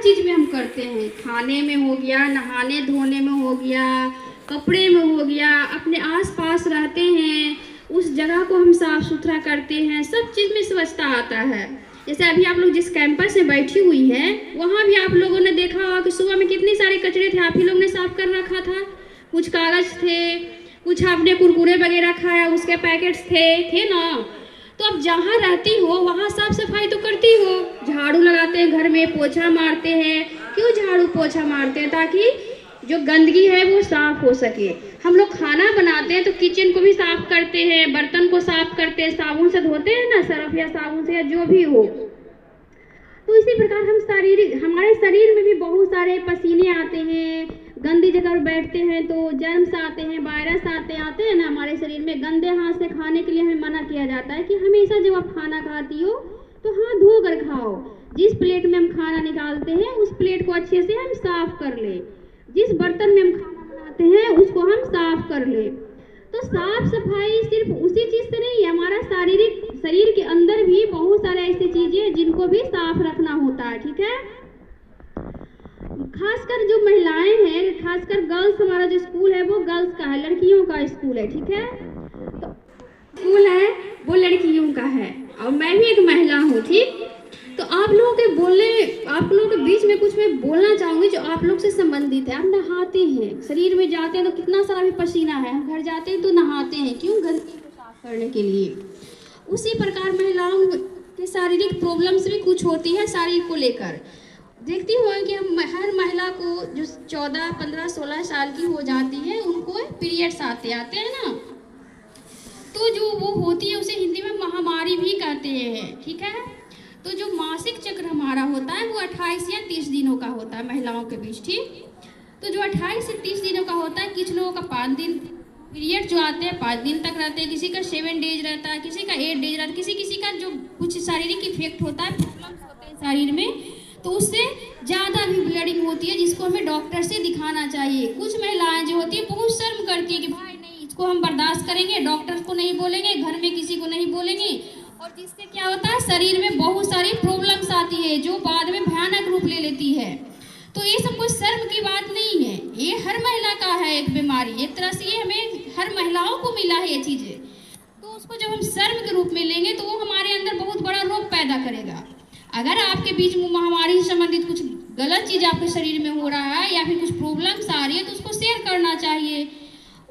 चीज़ में हम करते हैं, खाने में हो गया, नहाने धोने में हो गया, कपड़े में हो गया, अपने आसपास रहते हैं उस जगह को हम साफ सुथरा करते हैं, सब चीज़ में स्वच्छता आता है। जैसे अभी आप लोग जिस कैंपस में बैठी हुई हैं वहाँ भी आप लोगों ने देखा होगा कि सुबह में कितने सारे कचरे थे, आप ही लोग ने साफ कर रखा था। कुछ कागज़ थे, कुछ आपने कुरकुरे वगैरह खाया उसके पैकेट्स थे ना। तो अब जहाँ रहती हो वहाँ साफ सफाई तो करती हो, झाड़ू लगाते हैं घर में, पोछा मारते हैं। क्यों झाड़ू पोछा मारते हैं? ताकि जो गंदगी है वो साफ हो सके। हम लोग खाना बनाते हैं तो किचन को भी साफ करते हैं, बर्तन को साफ करते हैं, साबुन से धोते हैं ना, सर्फ या साबुन से या जो भी हो। तो इसी प्रकार हमारे शरीर में भी बहुत सारे पसीने आते हैं, गंदी जगह बैठते हैं तो जर्म्स आते हैं, वायरस आते हैं ना हमारे शरीर में। गंदे हाथ से खाने के लिए हमें मना किया जाता है कि हमेशा जब आप खाना खाती हो तो हाथ धो कर खाओ। जिस प्लेट में हम खाना निकालते हैं उस प्लेट को अच्छे से हम साफ कर लें, जिस बर्तन में हम खाना बनाते हैं उसको हम साफ कर लें। तो साफ सफाई सिर्फ उसी चीज़ से नहीं है, हमारा शरीर के अंदर भी बहुत सारे ऐसी चीज़ें हैं जिनको भी साफ रखना होता है, ठीक है। खासकर जो महिलाएं हैं, खासकर गर्ल्स, हमारा जो स्कूल है वो गर्ल्स का है, लड़कियों का स्कूल है, ठीक है। तो स्कूल है वो लड़कियों का है और मैं भी एक महिला हूँ, ठीक। तो आप लोगों के बीच में कुछ मैं बोलना चाहूँगी जो आप लोग से संबंधित है। आप नहाते हैं, शरीर में जाते हैं तो कितना सारा भी पसीना है, हम घर जाते हैं तो नहाते हैं, क्यों? गंदगी को साफ करने के लिए। उसी प्रकार महिलाओं के शारीरिक प्रॉब्लम्स भी कुछ होती है शरीर को लेकर। देखती हो कि हम हर महिला को जो 14, 15, 16 साल की हो जाती है उनको पीरियड्स आते हैं ना। तो जो वो होती है उसे हिंदी में महामारी भी कहते हैं, ठीक है। तो जो मासिक चक्र हमारा होता है वो 28 या 30 दिनों का होता है महिलाओं के बीच, ठीक। तो जो 28 से 30 दिनों का होता है, कुछ लोगों का 5 दिन पीरियड जो आते हैं 5 दिन तक रहते हैं, किसी का 7 डेज रहता है, किसी का 8 डेज रहता है, किसी का जो कुछ शारीरिक इफेक्ट होता है, प्रॉब्लम्स होते हैं शरीर में, तो उससे ज़्यादा भी ब्लीडिंग होती है जिसको हमें डॉक्टर से दिखाना चाहिए। कुछ महिलाएं जो होती है बहुत शर्म करती है कि भाई नहीं, इसको हम बर्दाश्त करेंगे, डॉक्टर को नहीं बोलेंगे, घर में किसी को नहीं बोलेंगे, और जिससे क्या होता है शरीर में बहुत सारी प्रॉब्लम्स आती है जो बाद में भयानक रूप ले लेती है। तो ये सब कोई शर्म की बात नहीं है, ये हर महिला का है एक बीमारी, एक तरह से ये हमें हर महिलाओं को मिला है ये चीज़ें। तो उसको जब हम शर्म के रूप में लेंगे तो वो हमारे अंदर बहुत बड़ा रोग पैदा करेगा। अगर आपके बीच में महामारी से संबंधित कुछ गलत चीज़ आपके शरीर में हो रहा है या फिर कुछ प्रॉब्लम्स आ रही है तो उसको शेयर करना चाहिए।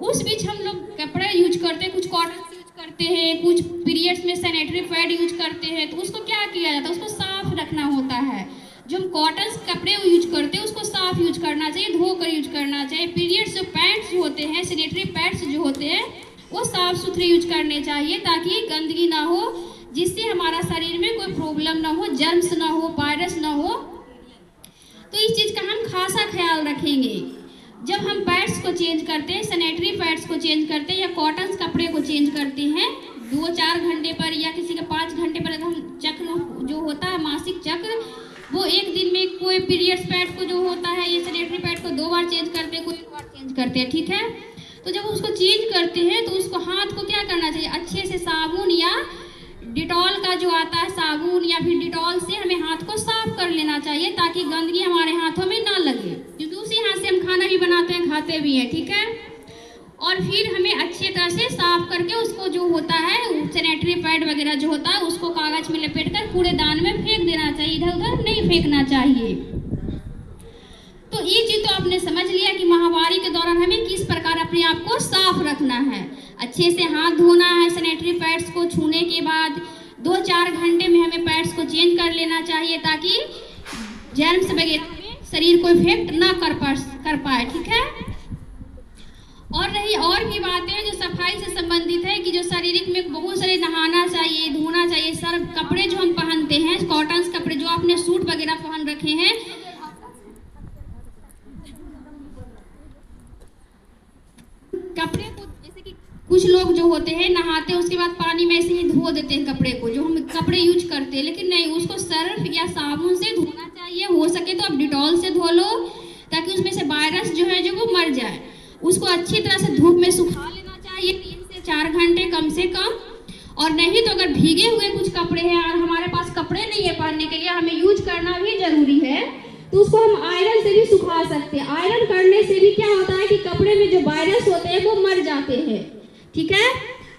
उस बीच हम लोग कपड़े यूज करते हैं, कुछ कॉटन करते हैं, कुछ पीरियड्स में सैनिटरी पैड यूज करते हैं, तो उसको क्या किया जाता है, उसको साफ रखना होता है। जो हम कॉटन कपड़े यूज करते हैं उसको साफ यूज करना चाहिए, धोकर यूज करना चाहिए। पीरियड्स जो पैड्स जो होते हैं, सैनिटरी पैड्स जो होते हैं वो साफ सुथरे यूज करने चाहिए ताकि गंदगी ना हो, जिससे हमारा शरीर में कोई प्रॉब्लम ना हो, जर्म्स ना हो, वायरस ना हो। तो इस चीज़ का हम खासा ख्याल रखेंगे। जब हम पैड्स को चेंज करते हैं, सैनिटरी पैड्स को चेंज करते हैं या कॉटन कपड़े को चेंज करते हैं 2-4 घंटे पर या किसी का 5 घंटे पर, हम चक्र जो होता है मासिक चक्र वो एक दिन में, कोई पीरियड्स पैड को जो होता है ये सैनिटरी पैड को 2 बार चेंज करते हैं, कोई 1 बार चेंज करते हैं, ठीक है। तो जब उसको चेंज करते हैं तो उसको हाथ को क्या करना चाहिए, अच्छे से साबुन या डिटॉल का जो आता है साबुन या फिर डिटॉल से हमें हाथ को साफ कर लेना चाहिए ताकि गंदगी हमारे हाथों में ना लगे, क्योंकि उसी हाथ से हम खाना भी बनाते हैं, खाते भी हैं, ठीक है। और फिर हमें अच्छी तरह से साफ करके उसको जो होता है सैनिटरी पैड वगैरह जो होता है उसको कागज में लपेट कर कूड़ेदान में फेंक देना चाहिए, इधर उधर नहीं फेंकना चाहिए। तो ये चीज़ तो आपने समझ लिया कि महामारी के दौरान हमें किस प्रकार अपने आप को साफ रखना है। अच्छे से हाथ धोना है, सैनिटरी पैड्स को छूने के बाद 2-4 घंटे में हमें पैड्स को चेंज कर लेना चाहिए ताकि जर्म्स वगैरह में शरीर को इफेक्ट ना कर पाए, ठीक है। और रही और भी बातें जो सफाई से संबंधित है कि जो शारीरिक में बहुत सारे नहाना चाहिए, धोना चाहिए। सर कपड़े जो हम पहनते हैं, कॉटन कपड़े जो आपने सूट वगैरह पहन रखे हैं, कपड़े को जैसे कि कुछ लोग जो होते हैं नहाते हैं उसके बाद पानी में ऐसे ही धो देते हैं कपड़े को, जो हम कपड़े यूज करते हैं, लेकिन नहीं, उसको सर्फ या साबुन से धोना चाहिए। हो सके तो आप डिटॉल से धो लो ताकि उसमें से वायरस जो है जो वो मर जाए। उसको अच्छी तरह से धूप में सुखा लेना चाहिए 3 से 4 घंटे कम से कम। और नहीं तो अगर भीगे हुए कुछ कपड़े हैं और हमारे पास कपड़े नहीं है पहनने के लिए, हमें यूज करना भी जरूरी है, तो उसको हम आयरन से भी सुखा सकते हैं। आयरन करने से भी क्या होता है कि कपड़े में जो वायरस होते हैं वो मर जाते हैं, ठीक है।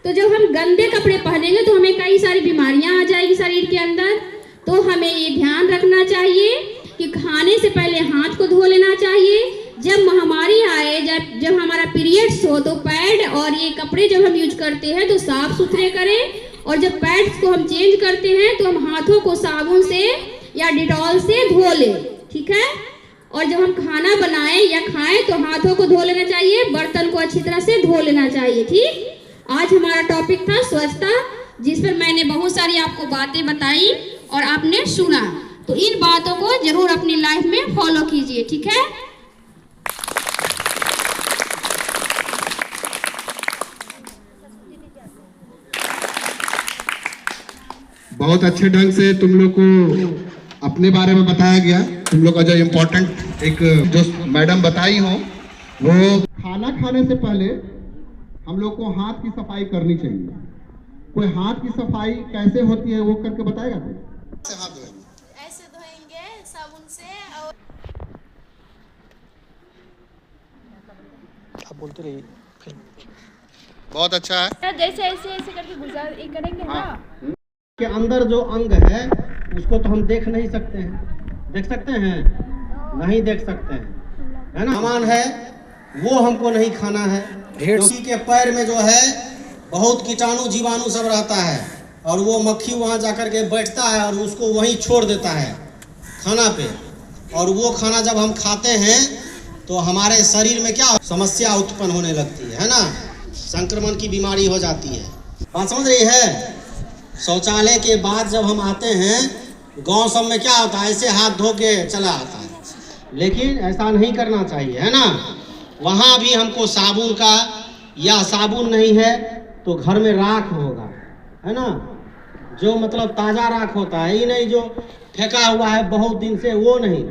तो जब हम गंदे कपड़े पहनेंगे तो हमें कई सारी बीमारियां आ जाएगी शरीर के अंदर। तो हमें ये ध्यान रखना चाहिए कि खाने से पहले हाथ को धो लेना चाहिए। जब महामारी आए, जब हमारा पीरियड्स हो, तो पैड और ये कपड़े जब हम यूज करते हैं तो साफ सुथरे करें। और जब पैड्स को हम चेंज करते हैं तो हम हाथों को साबुन से या डिटॉल से धो लें, ठीक है। और जब हम खाना बनाएं या खाएं तो हाथों को धो लेना चाहिए, बर्तन को अच्छी तरह से धो लेना चाहिए, ठीक। आज हमारा टॉपिक था स्वच्छता, जिस पर मैंने बहुत सारी आपको बातें बताई और आपने सुना। तो इन बातों को जरूर अपनी लाइफ में फॉलो कीजिए, ठीक है। बहुत अच्छे ढंग से तुम लोग को अपने बारे में बताया गया। तुम लोग का जो इम्पोर्टेंट एक जो मैडम बताई हो, वो खाना खाने से पहले हम लोग को हाथ की सफाई करनी चाहिए। कोई हाथ की सफाई कैसे होती है वो करके बताएगा? कैसे हाथ धोएंगे? ऐसे धोएंगे साबुन से। और आप बोलते रहिए। बहुत अच्छा है। जैसे ऐसे ऐसे करके गुजार करेंगे ना। के अंदर जो अंग है उसको तो हम देख नहीं सकते हैं। देख सकते हैं? नहीं देख सकते हैं, है ना। सामान है वो हमको नहीं खाना है, क्योंकि के पैर में जो है बहुत कीटाणु जीवाणु सब रहता है और वो मक्खी वहाँ जाकर के बैठता है और उसको वहीं छोड़ देता है खाना पे। और वो खाना जब हम खाते हैं तो हमारे शरीर में क्या समस्या उत्पन्न होने लगती है ना। संक्रमण की बीमारी हो जाती है। बात समझ रही है? शौचालय के बाद जब हम आते हैं, गांव सब में क्या होता है, ऐसे हाथ धो के चला आता है, लेकिन ऐसा नहीं करना चाहिए, है ना। वहाँ भी हमको साबुन का, या साबुन नहीं है तो घर में राख होगा, है ना। जो मतलब ताज़ा राख होता है, ये नहीं जो फेंका हुआ है बहुत दिन से, वो नहीं।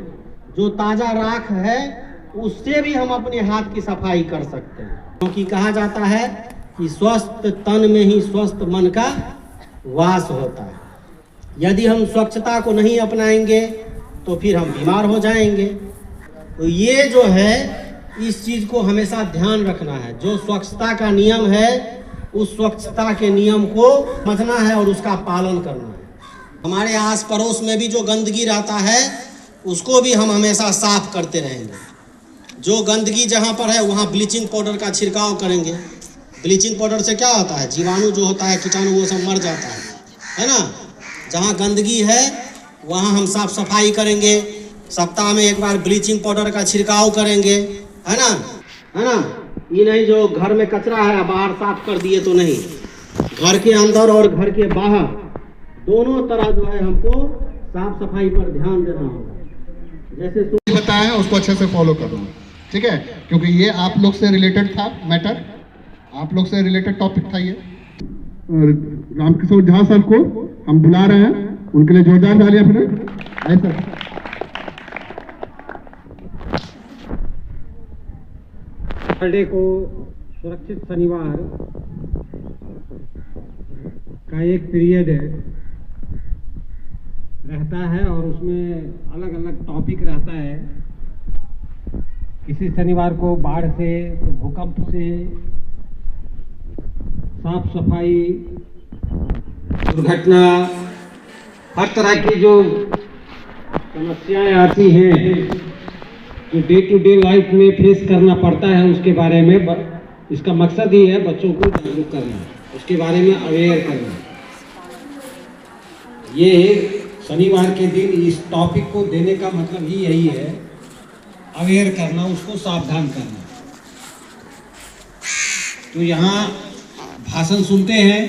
जो ताज़ा राख है उससे भी हम अपने हाथ की सफाई कर सकते हैं, क्योंकि कहा जाता है कि स्वस्थ तन में ही स्वस्थ मन का वास होता है। यदि हम स्वच्छता को नहीं अपनाएंगे तो फिर हम बीमार हो जाएंगे। तो ये जो है, इस चीज़ को हमेशा ध्यान रखना है। जो स्वच्छता का नियम है उस स्वच्छता के नियम को समझना है और उसका पालन करना है। हमारे आस पड़ोस में भी जो गंदगी रहता है उसको भी हम हमेशा साफ करते रहेंगे। जो गंदगी जहाँ पर है वहाँ ब्लीचिंग पाउडर का छिड़काव करेंगे। ब्लीचिंग पाउडर से क्या होता है, जीवाणु जो होता है, कीटाणु, वो सब मर जाता है ना। जहाँ गंदगी है वहाँ हम साफ सफाई करेंगे। सप्ताह में एक बार ब्लीचिंग पाउडर का छिड़काव करेंगे, है ना, है ना। ये नहीं जो घर में कचरा है बाहर साफ कर दिए तो नहीं। घर के अंदर और घर के बाहर दोनों तरह जो है हमको साफ सफाई पर ध्यान देना होगा। जैसे बताया है उसको अच्छे से फॉलो करना, ठीक है, क्योंकि ये आप लोग से रिलेटेड था मैटर, आप लोग से रिलेटेड टॉपिक था ये। रामकिशोर झा सर को हम बुला रहे हैं, उनके लिए जोरदार तालियां फिर। ऐसा सैटरडे को सुरक्षित शनिवार का एक पीरियड रहता है और उसमें अलग अलग टॉपिक रहता है। किसी शनिवार को बाढ़ से, तो भूकंप से, साफ सफाई, दुर्घटना, हर तरह की जो समस्याएं आती हैं जो डे टू डे लाइफ में फेस करना पड़ता है, उसके बारे में इसका मकसद ही है बच्चों को जागरूक करना, उसके बारे में अवेयर करना। ये शनिवार के दिन इस टॉपिक को देने का मतलब ही यही है, अवेयर करना, उसको सावधान करना। तो यहाँ भाषण सुनते हैं,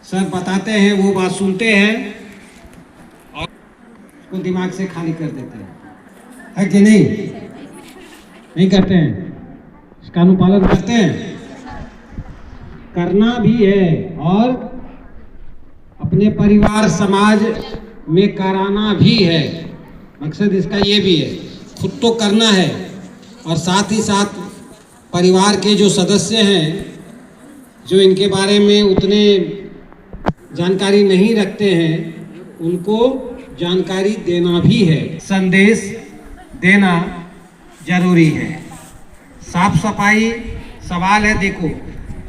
सर बताते हैं, वो बात सुनते हैं और उसको दिमाग से खाली कर देते हैं, है कि नहीं? नहीं करते हैं? इसका अनुपालन करते हैं? करना भी है और अपने परिवार समाज में कराना भी है। मकसद इसका ये भी है, खुद तो करना है और साथ ही साथ परिवार के जो सदस्य हैं, जो इनके बारे में उतने जानकारी नहीं रखते हैं, उनको जानकारी देना भी है, संदेश देना जरूरी है। साफ सफाई सवाल है, देखो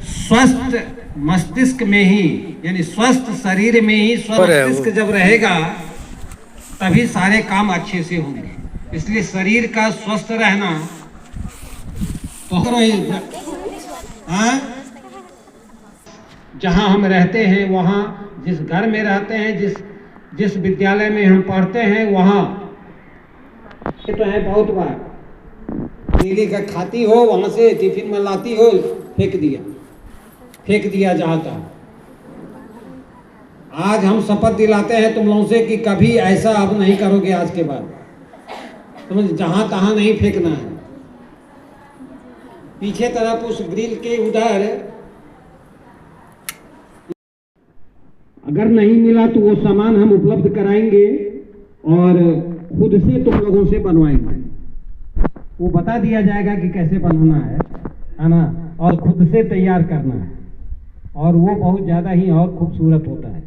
स्वस्थ मस्तिष्क में ही, यानी स्वस्थ शरीर में ही स्वस्थ मस्तिष्क जब रहेगा तभी सारे काम अच्छे से होंगे। इसलिए शरीर का स्वस्थ रहना तो जहाँ हम रहते हैं, वहाँ जिस घर में रहते हैं, जिस विद्यालय में हम पढ़ते हैं, वहाँ ये तो है बहुत बार नीली का खाती हो, वहाँ से टिफिन में लाती हो, फेंक दिया जाता। आज हम शपथ दिलाते हैं तुम लोगों से कि कभी ऐसा अब नहीं करोगे। आज के बाद समझ, जहाँ तहाँ नहीं फेंकना है। पीछे तरफ उस ग्रिल के उधर अगर नहीं मिला तो वो सामान हम उपलब्ध कराएंगे और खुद से तुम लोगों से बनवाएंगे। वो बता दिया जाएगा कि कैसे बनाना है ना, और खुद से तैयार करना है, और वो बहुत ज़्यादा ही और खूबसूरत होता है।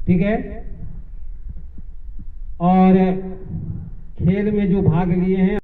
ठीक है। और खेल में जो भाग लिए हैं